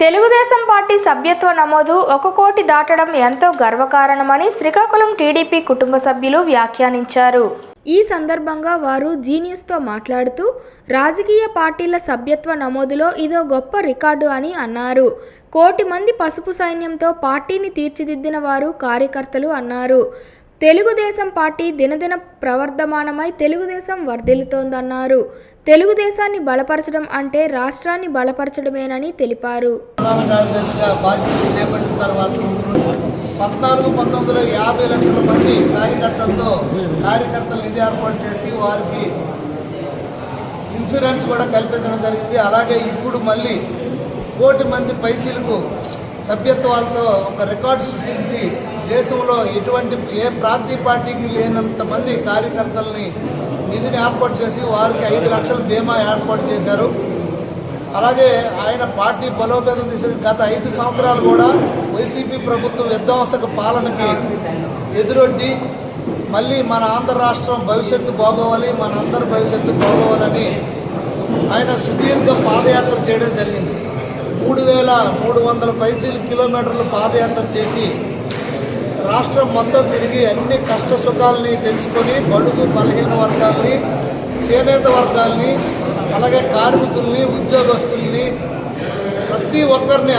Telugu Desam party సభ్యత్వ నమోదు 1 కోటి దాటడం ఎంతో గర్వకారణమని శ్రీకాకుళం టీడీపీ కుటుంబ సభ్యులు వ్యాఖ్యానించారు. ఈ సందర్భంగా వారు జీ న్యూస్తో మాట్లాడుతూ రాజకీయ పార్టీల సభ్యత్వ నమోదులో ఇదో గొప్ప రికార్డు అని అన్నారు. 1 కోటి మంది పసుపు సైన్యంతో పార్టీని తీర్చిదిద్దిన వారు కార్యకర్తలు అన్నారు. తెలుగుదేశం పార్టీ దినదిన ప్రవర్ధమానమై తెలుగుదేశం వర్ధిల్లుతోందన్నారు. తెలుగుదేశాన్ని బలపరచడం అంటే రాష్ట్రాన్ని బలపరచడమేనని తెలిపారు. 14-19 లక్షల మంది కార్యకర్తలు నిధి ఏర్పాటు చేసి వారికి ఇన్సూరెన్స్ కూడా కల్పించడం జరిగింది. అలాగే ఇప్పుడు మళ్ళీ 1 కోటి మంది పైచీలకు సభ్యత్వాలతో ఒక రికార్డు సృష్టించి దేశంలో ఏ ప్రాంతీయ పార్టీకి లేనంత మంది కార్యకర్తల్ని నిధిని ఏర్పాటు చేసి వారికి 5 లక్షల బీమా ఏర్పాటు చేశారు. అలాగే ఆయన పార్టీ బలోపేతం దిశగా గత 5 సంవత్సరాలు కూడా వైసీపీ ప్రభుత్వం విధ్వంసక పాలనకి ఎదురొడ్డి మళ్ళీ మన ఆంధ్ర రాష్ట్రం భవిష్యత్తు బాగోవాలి, మన అందరి భవిష్యత్తు బాగోవాలని ఆయన సుదీర్ఘ పాదయాత్ర చేయడం జరిగింది. 3,300 కిలోమీటర్లు పాదయాత్ర చేసి రాష్ట్రం మొత్తం తిరిగి అన్ని కష్ట సుఖాలని తెలుసుకొని బడుగు బలహీన వర్గాల్ని, చేనేత వర్గాల్ని, అలాగే కార్మికుల్ని, ఉద్యోగస్తుల్ని ప్రతి ఒక్కరిని